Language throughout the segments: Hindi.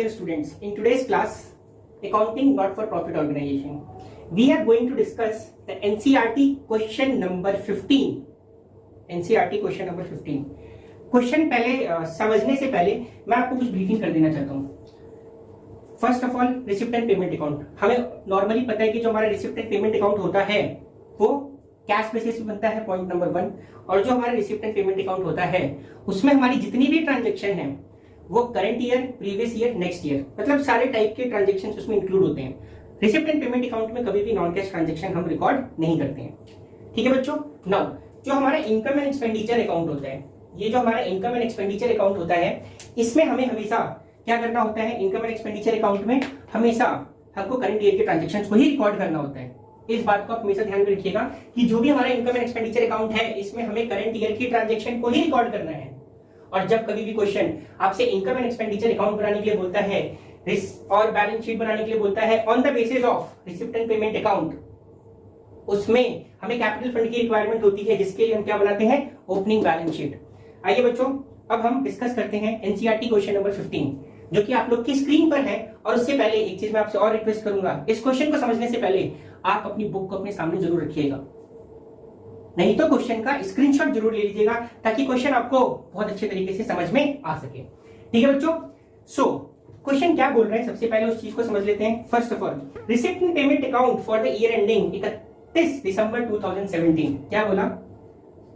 dear students, in today's class, Accounting Not for Profit Organization, we are going to discuss the NCERT question number 15. NCERT question number 15. Question पहले समझने से पहले मैं आपको कुछ ब्रीफिंग कर देना चाहता हूँ। First of all, receipt and payment account, हमें नॉर्मली पता है कि जो हमारा रिसिप्ट एंड पेमेंट अकाउंट होता है वो कैश बेसिस पे बनता है, पॉइंट नंबर 1। और जो हमारा रिसिप्ट एंड पेमेंट अकाउंट होता है उसमें हमारी जितनी भी ट्रांजेक्शन है वो current year, previous year, next year, मतलब सारे टाइप के ट्रांजेक्शन उसमें इंक्लूड होते हैं। रिसिप्ट एंड पेमेंट अकाउंट में कभी भी नॉन कैश ट्रांजेक्शन हम रिकॉर्ड नहीं करते हैं। ठीक है बच्चों। नाउ जो हमारा इनकम एंड एक्सपेंडिचर अकाउंट होता है, ये जो हमारा इनकम एंड एक्सपेंडिचर अकाउंट होता है, इसमें हमें हमेशा क्या करना होता है? इनकम एंड एक्सपेंडिचर अकाउंट में हमेशा हमको करंट ईयर के ट्रांजेक्शंस को ही रिकॉर्ड करना होता है। इस बात को आप हमेशा ध्यान में रखिएगा कि जो भी हमारा इनकम एंड एक्सपेंडिचर अकाउंट है इसमें हमें करंट ईयर की ट्रांजेक्शन को ही रिकॉर्ड करना है। और जब कभी भी क्वेश्चन आपसे इनकम एंड एक्सपेंडिचर अकाउंट बनाने के लिए बोलता है और बैलेंस शीट बनाने के लिए बोलता है on the basis of receipt and payment account, उसमें हमें कैपिटल फंड की रिक्वायरमेंट होती है, जिसके लिए हम क्या बनाते हैं? Opening balance sheet. आइए बच्चों, अब हम डिस्कस करते हैं एनसीईआरटी क्वेश्चन नंबर 15, जो कि आप लोग की स्क्रीन पर है। और उससे पहले एक चीज मैं आपसे और रिक्वेस्ट करूंगा, इस क्वेश्चन को समझने से पहले आप अपनी बुक को अपने सामने जरूर रखिएगा, नहीं तो क्वेश्चन का स्क्रीनशॉट जरूर ले लीजिएगा ताकि क्वेश्चन आपको बहुत अच्छे तरीके से समझ में आ सके। ठीक है बच्चों। सो क्वेश्चन क्या बोल रहे हैं, सबसे पहले उस चीज को समझ लेते हैं। First of all, receipt and payment account for the year ending 31 दिसंबर 2017। क्या बोला?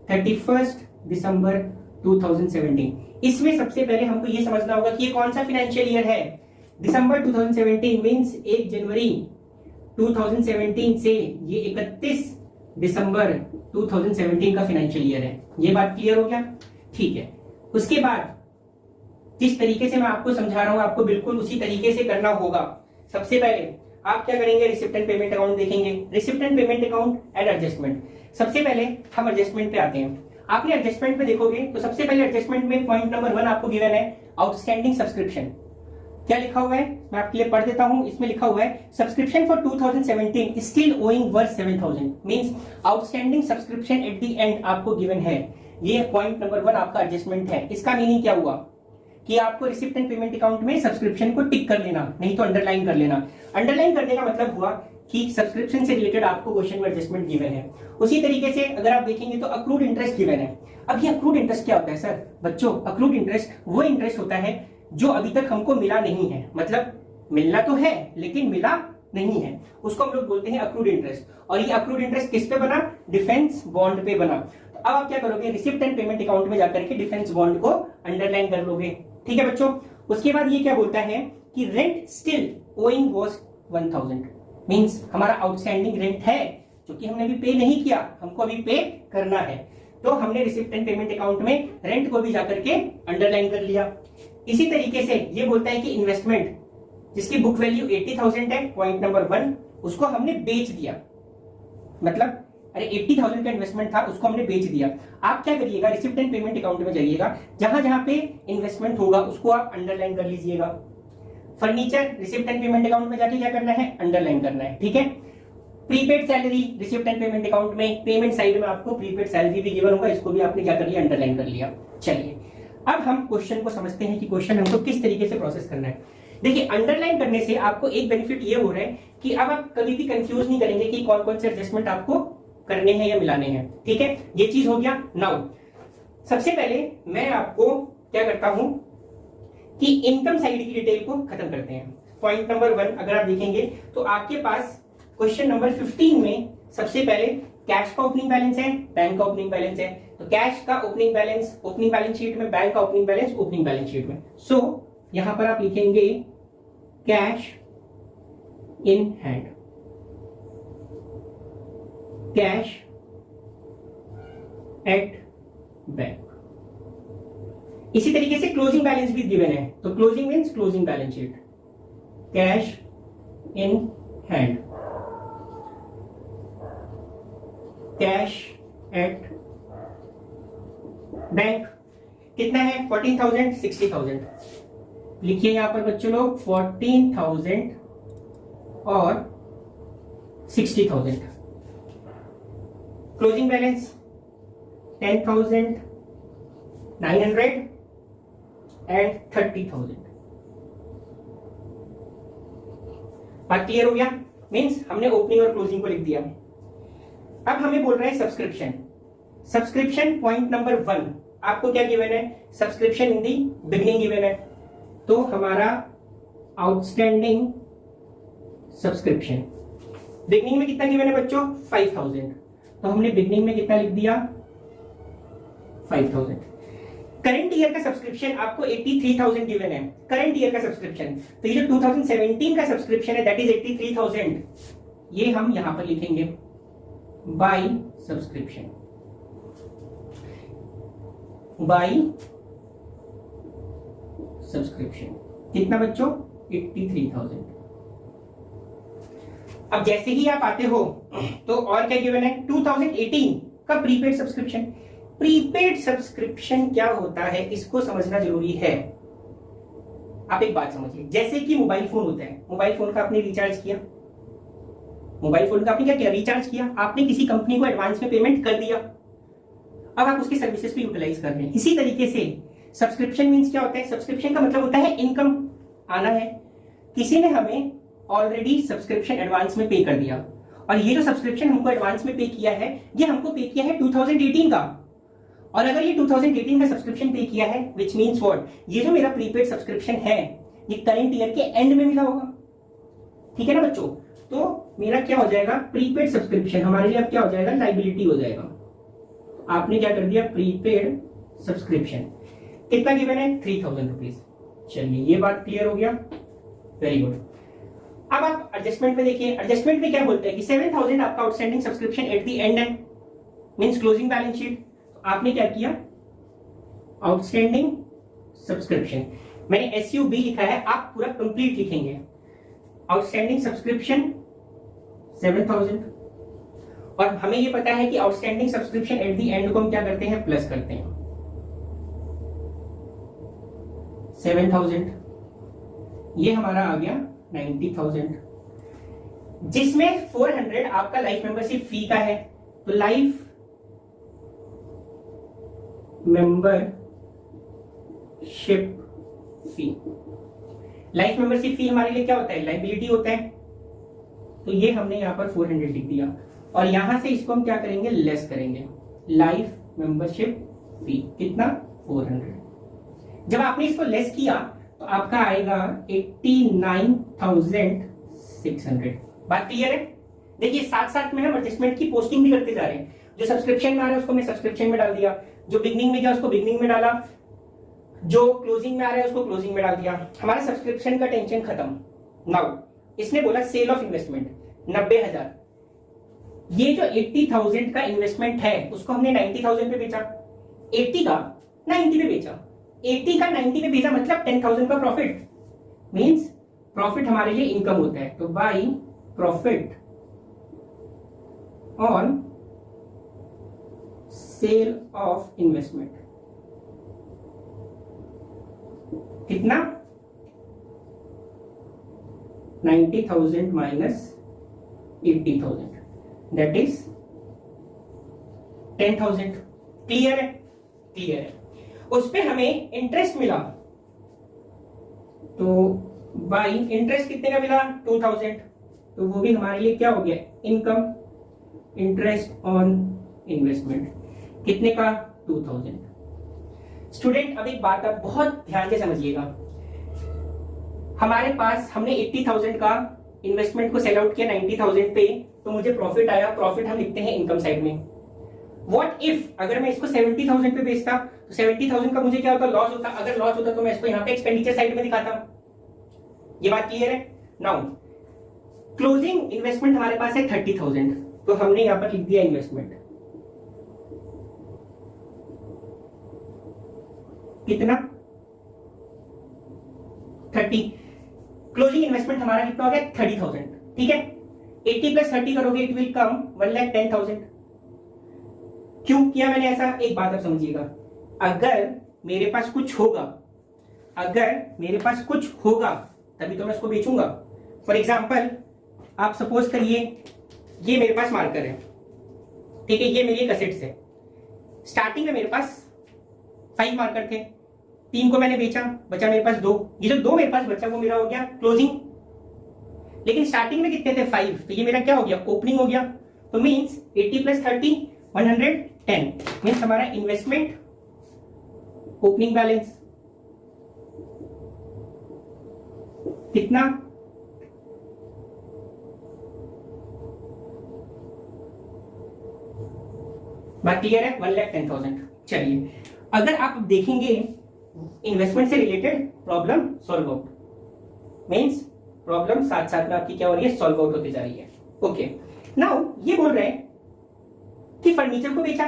31 दिसंबर 2017। इसमें सबसे पहले हमको ये समझना होगा कि ये कौन सा फाइनेंशियल ईयर है। दिसंबर 2017 मींस 1 जनवरी 2017 से ये 31 दिसंबर 2017 का फाइनेंशियल ईयर है। ये बात क्लियर हो गया? ठीक है। उसके बाद जिस तरीके से मैं आपको समझा रहा हूं आपको बिल्कुल उसी तरीके से करना होगा। सबसे पहले आप क्या करेंगे? रिसिप्ट एंड पेमेंट अकाउंट देखेंगे। Receipt and payment account and adjustment. सबसे पहले हम एडजस्टमेंट पे आते हैं। आपने एडजस्टमेंट पे देखोगे तो सबसे पहले एडजस्टमेंट में पॉइंट नंबर 1 आपको गिवन है आउटस्टैंडिंग सब्सक्रिप्शन। क्या लिखा हुआ है मैं आपके लिए पढ़ देता हूं। इसमें लिखा हुआ है subscription for 2017 still owing worth 7000, means outstanding subscription at the end आपको गिवन है। ये पॉइंट नंबर 1 आपका एडजस्टमेंट है। इसका मीनिंग क्या हुआ कि आपको रिसिप्ट एंड पेमेंट अकाउंट में सब्सक्रिप्शन को टिक कर लेना, नहीं तो अंडरलाइन कर लेना। अंडरलाइन करने का मतलब हुआ कि सब्सक्रिप्शन से रिलेटेड आपको क्वेश्चन में एडजस्टमेंट गिवन है। उसी तरीके से अगर आप देखेंगे तो अक्रूड इंटरेस्ट गिवन है। अब ये अक्रूड इंटरेस्ट क्या होता है सर? बच्चों, अक्रूड इंटरेस्ट वो इंटरेस्ट होता है जो अभी तक हमको मिला नहीं है, मतलब मिलना तो है लेकिन मिला नहीं है, उसको हम लोग बोलते हैं अक्रूड इंटरेस्ट। और ये अक्रूड इंटरेस्ट किस पे बना? डिफेंस बॉन्ड पे बना। तो अब आप क्या करोगे? रिसिप्ट एंड पेमेंट अकाउंट में जाकर के डिफेंस बॉन्ड को अंडरलाइन कर लोगे। ठीक है बच्चों। उसके बाद ये क्या बोलता है कि rent still owing was 1000, means हमारा आउटस्टैंडिंग रेंट है जो कि हमने अभी पे नहीं किया, हमको अभी पे करना है। तो हमने रिसिप्ट एंड पेमेंट अकाउंट में रेंट को भी जाकर के अंडरलाइन कर लिया। इसी तरीके से ये बोलता है कि इन्वेस्टमेंट जिसकी बुक वैल्यू 80,000 है, पॉइंट नंबर 1, उसको हमने बेच दिया। मतलब अरे 80,000 का इन्वेस्टमेंट था, उसको हमने बेच दिया। आप क्या करिएगा? रिसिप्ट एंड पेमेंट अकाउंट में जाइएगा, जहां जहां पे इन्वेस्टमेंट होगा उसको आप अंडरलाइन कर लीजिएगा। Furniture receipt and payment account में जाके क्या करना है? अंडरलाइन करना है। ठीक है। Prepaid salary receipt and payment account में पेमेंट साइड में आपको प्रीपेड सैलरी भी गिवन होगा, इसको भी आपने क्या कर लिया? अंडरलाइन कर लिया। चलिए अब हम क्वेश्चन को समझते हैं कि क्वेश्चन हमको किस तरीके से प्रोसेस करना है। देखिए, अंडरलाइन करने से आपको एक बेनिफिट ये हो रहा है कि अब आप कभी भी कंफ्यूज नहीं करेंगे कि कौन कौन से एडजस्टमेंट आपको करने हैं या मिलाने हैं। ठीक है, ये चीज हो गया। नाउ सबसे पहले मैं आपको क्या करता हूं कि इनकम साइड की डिटेल को खत्म करते हैं। पॉइंट नंबर 1 अगर आप देखेंगे तो आपके पास क्वेश्चन नंबर 15 में सबसे पहले कैश का ओपनिंग बैलेंस है, बैंक का ओपनिंग बैलेंस है। तो कैश का opening balance opening balance sheet में, बैंक का opening balance opening balance sheet में। सो यहां पर आप लिखेंगे cash in hand, cash at bank. इसी तरीके से क्लोजिंग बैलेंस भी गिवन है, तो closing means closing balance sheet, cash in hand, cash at bank. कितना है? 14,000, 60,000। लिखिए यहां पर बच्चों लोग 14,000 और 60,000। Closing balance 10,900 and 30,000। बात क्लियर हो गया? मीन्स हमने ओपनिंग और क्लोजिंग को लिख दिया। अब हमें बोल रहे हैं सब्सक्रिप्शन। सब्सक्रिप्शन पॉइंट नंबर 1 आपको क्या गिवन है? Subscription in the beginning given है। तो हमारा आउटस्टैंडिंग सब्सक्रिप्शन बिगनिंग में कितना गिवन है बच्चों? 5000। तो हमने बिगनिंग में कितना लिख दिया? 5000। करंट ईयर का सब्सक्रिप्शन आपको 83,000 गिवन है, करंट ईयर का सब्सक्रिप्शन। तो ये जो 2017 का सब्सक्रिप्शन है दैट इज 83,000, ये हम यहां पर लिखेंगे बाय सब्सक्रिप्शन, बाय सब्सक्रिप्शन। कितना बच्चों? 83,000। अब जैसे ही आप आते हो तो और क्या गिवन है? 2018 का प्रीपेड सब्सक्रिप्शन। प्रीपेड सब्सक्रिप्शन क्या होता है इसको समझना जरूरी है। आप एक बात समझिए, जैसे कि मोबाइल फोन होता है, मोबाइल फोन का आपने रिचार्ज किया, मोबाइल फोन का आपने क्या किया? रिचार्ज किया। आपने किसी कंपनी को एडवांस में पेमेंट कर दिया, अब आप उसकी सर्विसेज को यूटिलाइज कर रहे हैं। इसी तरीके से सब्सक्रिप्शन मींस क्या होता है? सब्सक्रिप्शन का मतलब होता है इनकम आना है। किसी ने हमें ऑलरेडी सब्सक्रिप्शन एडवांस में पे कर दिया, और ये जो सब्सक्रिप्शन हमको एडवांस में पे किया है ये हमको पे किया है 2018 का। और अगर ये 2018 का सब्सक्रिप्शन पे किया है विच मीन्स व्हाट? ये जो मेरा प्रीपेड सब्सक्रिप्शन है ये करंट ईयर के एंड में मिला होगा। ठीक है ना बच्चों? तो मेरा क्या हो जाएगा? प्रीपेड सब्सक्रिप्शन हमारे लिए अब क्या हो जाएगा? लाइबिलिटी हो जाएगा। आपने क्या कर दिया? Prepaid subscription. कितना गिवन है? 3,000 रुपीज। चलिए ये बात क्लियर हो गया, वेरी गुड। अब आप एडजस्टमेंट में देखिए, एडजस्टमेंट में क्या बोलते हैं कि 7,000 आपका outstanding subscription at the end है, मींस क्लोजिंग बैलेंस शीट। तो आपने क्या किया? आउटस्टैंडिंग सब्सक्रिप्शन, मैंने SUB लिखा है, आप पूरा कंप्लीट लिखेंगे। आउटस्टैंडिंग सब्सक्रिप्शन 7,000, और हमें ये पता है कि outstanding subscription at the end को हम क्या करते हैं? प्लस करते हैं। 7,000 ये हमारा आ गया 90,000, जिसमें 400 आपका लाइफ मेंबरशिप फी का है। तो life membership fee, life membership fee हमारे लिए क्या होता है? लाइबिलिटी होता है। तो ये हमने यहां पर 400 लिख दिया, और यहां से इसको हम क्या करेंगे? लेस करेंगे। लाइफ मेंबरशिप फी कितना? 400। जब आपने इसको लेस किया तो आपका आएगा 89,600। बात क्लियर है? देखिए साथ साथ में हम एडजस्टमेंट की पोस्टिंग भी करते जा रहे हैं। जो सब्सक्रिप्शन में आ रहा है उसको मैं सब्सक्रिप्शन में डाल दिया, जो बिगनिंग में गया उसको बिगनिंग में डाला, जो क्लोजिंग में आ रहा है उसको क्लोजिंग में डाल दिया। हमारा सब्सक्रिप्शन का टेंशन खत्म। नाउ इसने बोला सेल ऑफ इन्वेस्टमेंट 90,000। ये जो 80,000 का इन्वेस्टमेंट है उसको हमने 90,000 पे बेचा, 80 का 90 पे बेचा, 80 का 90 पे बेचा मतलब 10,000 का प्रॉफिट। मींस प्रॉफिट हमारे लिए इनकम होता है। तो by profit on sale of investment कितना? 90,000 माइनस 80,000 दैट इज 10,000। क्लियर है? क्लियर है। उस पे हमें इंटरेस्ट मिला, तो बाय इंटरेस्ट कितने का मिला? 2,000। तो वो भी हमारे लिए क्या हो गया? इनकम। इंटरेस्ट ऑन इन्वेस्टमेंट कितने का? 2,000। स्टूडेंट अब एक बात आप बहुत ध्यान से समझिएगा, हमारे पास हमने 80,000 का इन्वेस्टमेंट को सेल आउट किया 90,000 पे, तो मुझे प्रॉफिट आया। प्रॉफिट हम लिखते हैं इनकम साइड में। व्हाट इफ अगर मैं इसको 70,000 पे बेचता तो 70,000 का मुझे क्या होता? लॉस होता। अगर लॉस होता तो मैं इसको यहां पे एक्सपेंडिचर साइड में दिखाता। ये बात क्लियर है? नाउ क्लोजिंग इन्वेस्टमेंट हमारे पास है 30,000, तो हमने यहां पर लिख दिया इन्वेस्टमेंट कितना? 30। क्लोजिंग इन्वेस्टमेंट हमारा कितना हो गया? 30,000। ठीक है, 80 प्लस 30 करोगे इट विल कम 1,10,000। क्यों किया मैंने ऐसा? एक बात आप समझिएगा, अगर मेरे पास कुछ होगा, अगर मेरे पास कुछ होगा तभी तो मैं उसको बेचूंगा। फॉर एग्जाम्पल आप सपोज करिए ये मेरे पास मार्कर है, ठीक है, ये मेरी एक असेट्स है। स्टार्टिंग में मेरे पास 5 मार्कर थे, 3 को मैंने बेचा, बचा मेरे पास 2। ये जो 2 मेरे पास बचा वो मेरा हो गया क्लोजिंग। लेकिन स्टार्टिंग में कितने थे 5, तो ये मेरा क्या हो गया, ओपनिंग हो गया। तो मीन्स 80 + 30 110 मीन्स हमारा इन्वेस्टमेंट ओपनिंग बैलेंस कितना, बात क्लियर है, 1,10,000। चलिए अगर आप देखेंगे इन्वेस्टमेंट से related problem solve out, means problem साथ साथ में आपकी क्या हो रही है, सॉल्व आउट होती जा रही है। ओके, नाउ ये बोल रहे हैं कि फर्नीचर को बेचा।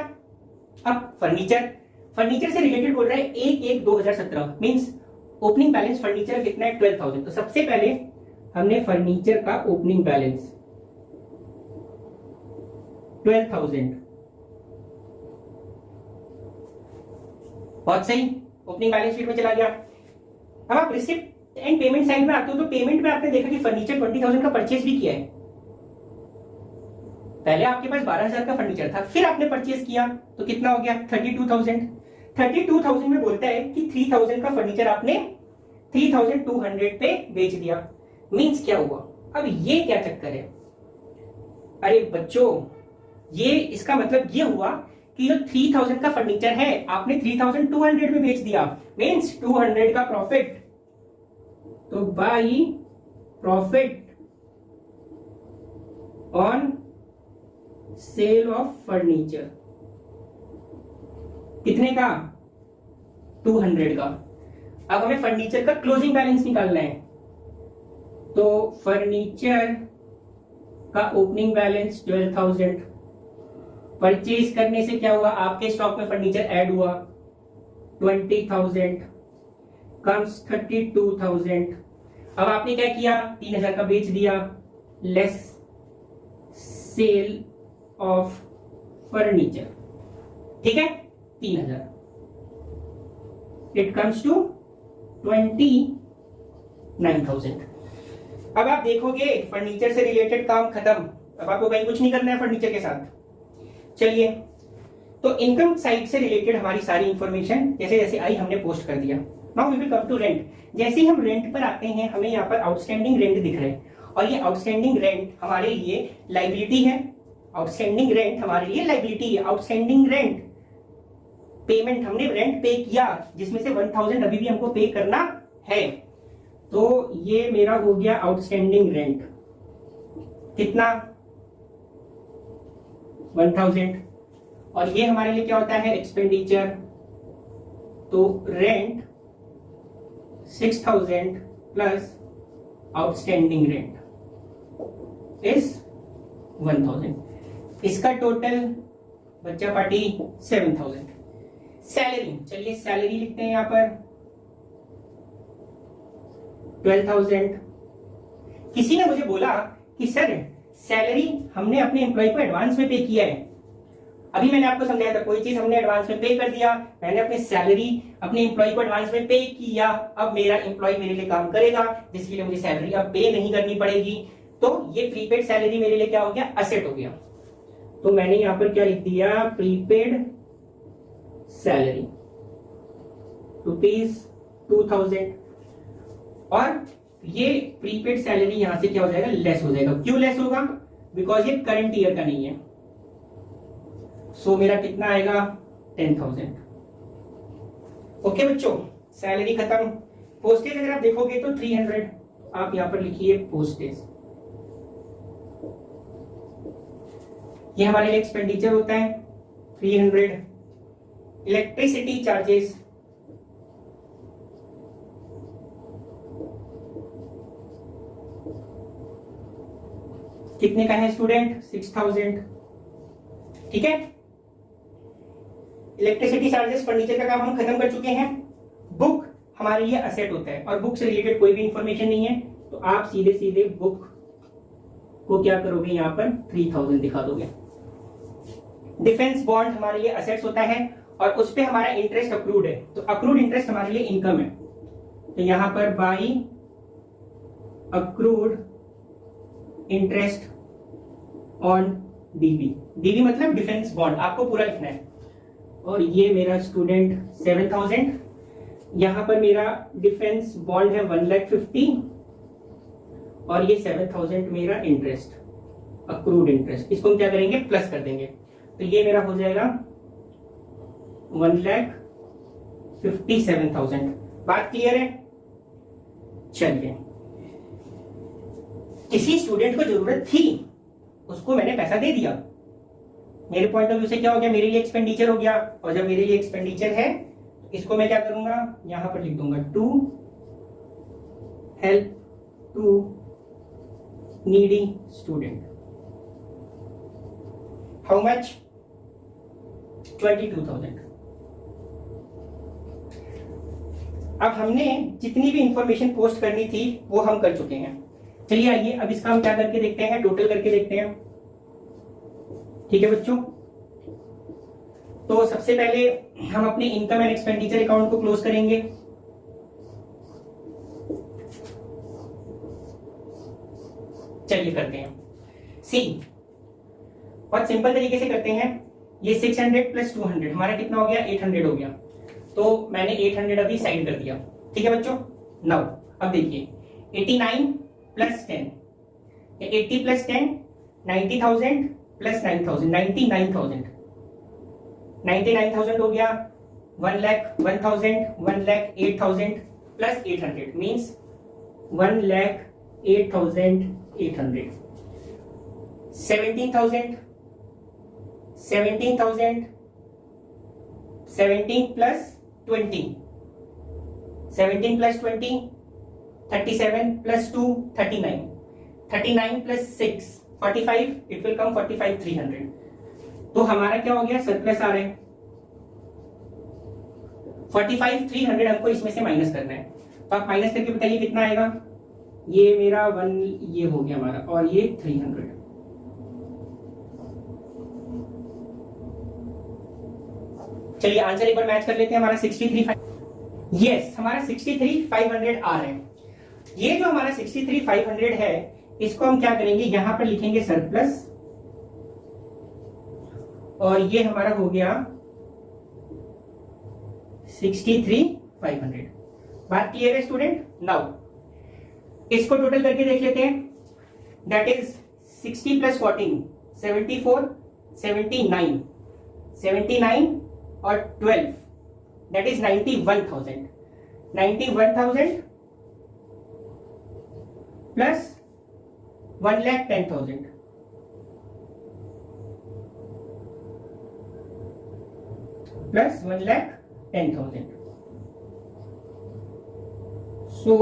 अब फर्नीचर से रिलेटेड बोल रहा है 1/1/2017 मीन्स ओपनिंग बैलेंस फर्नीचर कितना है, 12,000। तो सबसे पहले हमने फर्नीचर का ओपनिंग बैलेंस 12,000, बहुत सही, ओपनिंग बैलेंस शीट में चला गया। अब आप रिसिप्ट एंड पेमेंट साइड में आते हो तो पेमेंट में आपने देखा कि फर्नीचर 20,000 का परचेज भी किया है। पहले आपके पास 12,000 का फर्नीचर था, फिर आपने परचेज किया तो कितना हो गया, 32,000। 32,000 में बोलता है कि 3,000 का फर्नीचर आपने 3,200 पे बेच दिया। मींस क्या हुआ, अब ये क्या चक्कर है, अरे बच्चों ये इसका मतलब ये हुआ कि जो 3,000 का फर्नीचर है आपने 3,200 में बेच दिया, मींस 200 का प्रॉफिट। तो by profit on sale of furniture कितने का, 200 का। अब हमें फर्नीचर का क्लोजिंग बैलेंस निकालना है, तो फर्नीचर का ओपनिंग बैलेंस 12,000, परचेज करने से क्या हुआ, आपके स्टॉक में फर्नीचर ऐड हुआ 20,000 कम्स 32,000। अब आपने क्या किया, 3,000 का बेच दिया, लेस सेल ऑफ फर्नीचर, ठीक है, 3,000, इट कम्स टू 29,000। अब आप देखोगे फर्नीचर से रिलेटेड काम खत्म, अब आपको कहीं कुछ नहीं करना है फर्नीचर के साथ। चलिए, तो इनकम साइड से रिलेटेड हमारी सारी इंफॉर्मेशन जैसे जैसे आई हमने पोस्ट कर दिया। Now we will come to rent. जैसे ही हम रेंट पर आते हैं हमें यहाँ पर आउटस्टैंडिंग रेंट दिख रहे हैं, और ये आउटस्टैंडिंग रेंट हमारे लिए लाइबिलिटी है। आउटस्टैंडिंग रेंट हमारे लिए लाइबिलिटी है। आउटस्टैंडिंग रेंट पेमेंट, हमने रेंट पे किया जिसमें से 1,000 अभी भी हमको पे करना है, तो ये मेरा हो गया आउटस्टैंडिंग रेंट, कितना, 1,000। और ये हमारे लिए क्या होता है, एक्सपेंडिचर। तो rent 6,000 plus outstanding rent is 1,000। इसका टोटल बच्चा पार्टी 7,000। सैलरी, चलिए सैलरी लिखते हैं यहां पर 12,000। किसी ने मुझे बोला कि सर सैलरी हमने अपने एम्प्लॉय को एडवांस में पे किया है। अभी मैंने आपको समझाया था, कोई चीज हमने एडवांस में पे कर दिया, मैंने अपनी सैलरी अपने एम्प्लॉय को एडवांस में पे किया, अब मेरा एम्प्लॉय मेरे लिए काम करेगा जिसके लिए मुझे सैलरी अब पे नहीं करनी पड़ेगी। तो ये प्रीपेड सैलरी मेरे लिए क्या हो गया, असेट हो गया। तो मैंने यहां पर क्या लिख दिया, प्रीपेड सैलरी ₹2,000। और ये प्रीपेड सैलरी यहां से क्या हो जाएगा, लेस हो जाएगा। क्यों लेस होगा, बिकॉज ये करंट ईयर का नहीं है। सो मेरा कितना आएगा, 10,000। ओके बच्चों, सैलरी खत्म। पोस्टेज अगर आप देखोगे तो 300, आप यहां पर लिखिए पोस्टेज। ये हमारे लिए एक्सपेंडिचर होता है 300। इलेक्ट्रिसिटी चार्जेस, कितने का है स्टूडेंट, 6,000, ठीक है। इलेक्ट्रिसिटी चार्जेस, फर्नीचर का काम हम खत्म कर चुके हैं। बुक हमारे लिए असेट होता है और बुक से रिलेटेड कोई भी इंफॉर्मेशन नहीं है, तो आप सीधे सीधे बुक को क्या करोगे, यहां पर 3,000 दिखा दोगे। डिफेंस बॉन्ड हमारे लिए असेट्स होता है और उस पे हमारा इंटरेस्ट अक्रूड है, तो अक्रूड इंटरेस्ट हमारे लिए इनकम है। तो यहां पर by accrued interest on dB. DB मतलब डिफेंस बॉन्ड, आपको पूरा लिखना है। और ये मेरा स्टूडेंट 7,000। यहां पर मेरा डिफेंस बॉन्ड है 1,50,000 और ये 7000 मेरा इंटरेस्ट, अक्रूड इंटरेस्ट, इसको हम क्या करेंगे, प्लस कर देंगे। तो ये मेरा हो जाएगा 1,57,000। बात क्लियर है? चलिए, किसी स्टूडेंट को जरूरत थी, उसको मैंने पैसा दे दिया, मेरे पॉइंट ऑफ व्यू से क्या हो गया, मेरे लिए एक्सपेंडिचर हो गया। और जब मेरे लिए एक्सपेंडिचर है, इसको मैं क्या करूंगा, यहां पर लिख दूंगा to help to needy student. How much? 22,000। अब हमने जितनी भी इंफॉर्मेशन पोस्ट करनी थी वो हम कर चुके हैं। चलिए आइए अब इसका हम क्या करके देखते हैं, टोटल करके देखते हैं। ठीक है बच्चों, तो सबसे पहले हम अपने इनकम एंड एक्सपेंडिचर अकाउंट को क्लोज करेंगे। चलिए करते हैं। सी, बहुत सिंपल तरीके से करते हैं। ये 600 प्लस 200 हमारा कितना हो गया, 800 हो गया। तो मैंने 800 अभी साइड कर दिया। ठीक है बच्चों, नाउ अब देखिए 89 प्लस 10, 80 प्लस 10 90,000 प्लस 9,000 99,000 99,000 हो गया। 1,01,000 1,08,000 plus 800 means 1,08,800। 17,000 17 plus 20 17 plus 20 37 plus 2 39 39 plus 6 45 it will come 45,300। तो हमारा क्या हो गया, सरप्लस आ रहा है 45,300। हमको इसमें से माइनस करना है, तो आप माइनस करके बताइए कितना आएगा। ये मेरा 1 ये हो गया हमारा, और ये 300। चलिए आंसर एक बार मैच कर लेते हैं। हमारा 63,500 यस, हमारा 63,500 आ रहा है। ये जो हमारा 63,500 है, इसको हम क्या करेंगे, यहां पर लिखेंगे सरप्लस, और ये हमारा हो गया 63,500। बात क्लियर है स्टूडेंट? नाउ इसको टोटल करके देख लेते हैं। दैट इज 60 प्लस 14 74 79 79 और 12 दैट इज 91,000 91,000 प्लस 1,10,000 प्लस 1,10,000। सो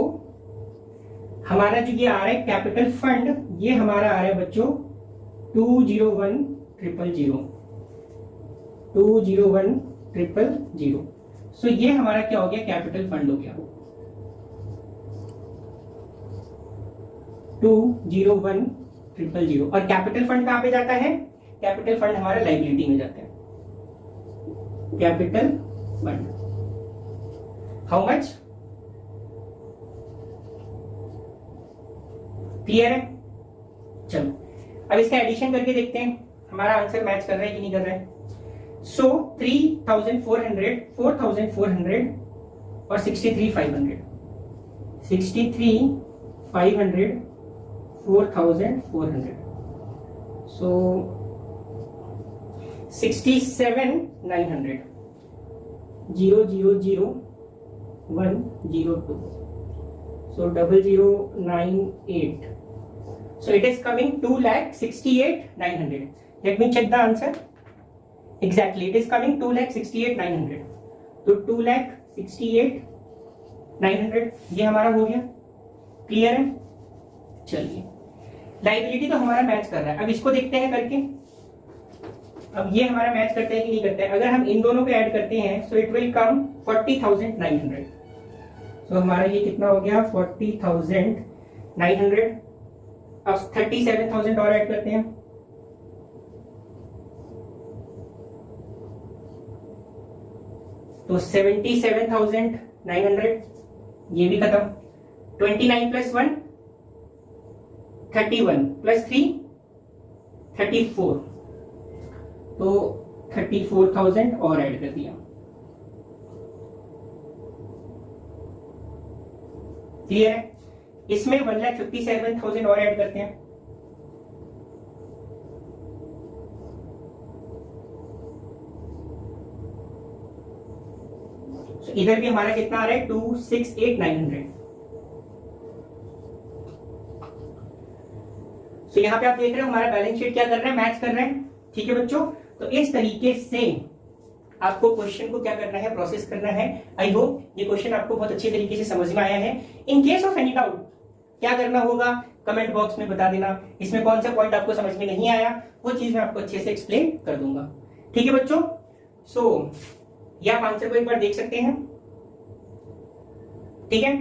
हमारा जो ये आ रहा है कैपिटल फंड, ये हमारा आ रहा है बच्चों 201,000 201,000। सो ये हमारा क्या हो गया, कैपिटल फंड हो गया 201,000। और कैपिटल फंड कहां पे जाता है, कैपिटल फंड हमारा लाइबिलिटी में जाता है। Capital fund how much, clear है? चलो अब इसका एडिशन करके देखते हैं हमारा आंसर मैच कर रहा है कि नहीं कर रहा है। सो 3,400 4,400 और 63,500 63,500 4,400। सो 67,900 0,0,0,1,02। So 0,098. So it is coming 2,68,900. Let me check the answer. Exactly, it is coming 2,68,900. तो 2,68,900 ये हमारा हो गया। क्लियर है? चलिए लाइबिलिटी तो हमारा मैच कर रहा है। अब इसको देखते हैं करके। अब ये हमारा मैच करता है कि नहीं करता है। अगर हम इन दोनों को ऐड करते हैं सो इट विल कम 40,900। तो हमारा ये कितना हो गया 40,900। अब 37,000 और ऐड करते हैं तो 77,900 ये भी खत्म। 29 प्लस 1 31 प्लस 3 34 तो 34,000 और ऐड कर दिया। क्लियर है? इसमें 1,57,000 और ऐड करते हैं, so, इधर भी हमारा कितना आ रहा है 268,900। तो यहाँ पे आप देख रहे हो हमारा बैलेंस शीट क्या कर रहा है, मैच कर रहा है। ठीक है बच्चों, तो इस तरीके से आपको क्वेश्चन को क्या करना है, प्रोसेस करना है। आई होप ये क्वेश्चन आपको बहुत अच्छे तरीके से समझ में आया है। In case of any doubt क्या करना होगा, कमेंट बॉक्स में बता देना, इसमें कौन सा पॉइंट आपको समझ में नहीं आया, वो चीज मैं आपको अच्छे से एक्सप्लेन कर दूंगा। ठीक है बच्चों, सो ये आप आंसर को एक बार देख सकते हैं। ठीक है,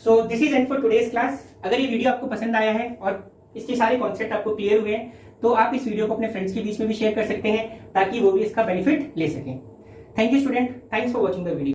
so this is and for today's class. अगर ये वीडियो आपको पसंद आया है और इसके सारे कॉन्सेप्ट आपको क्लियर हुए हैं तो आप इस वीडियो को अपने फ्रेंड्स के बीच में भी शेयर कर सकते हैं ताकि वो भी इसका बेनिफिट ले सकें। Thank you student, thanks for watching the video.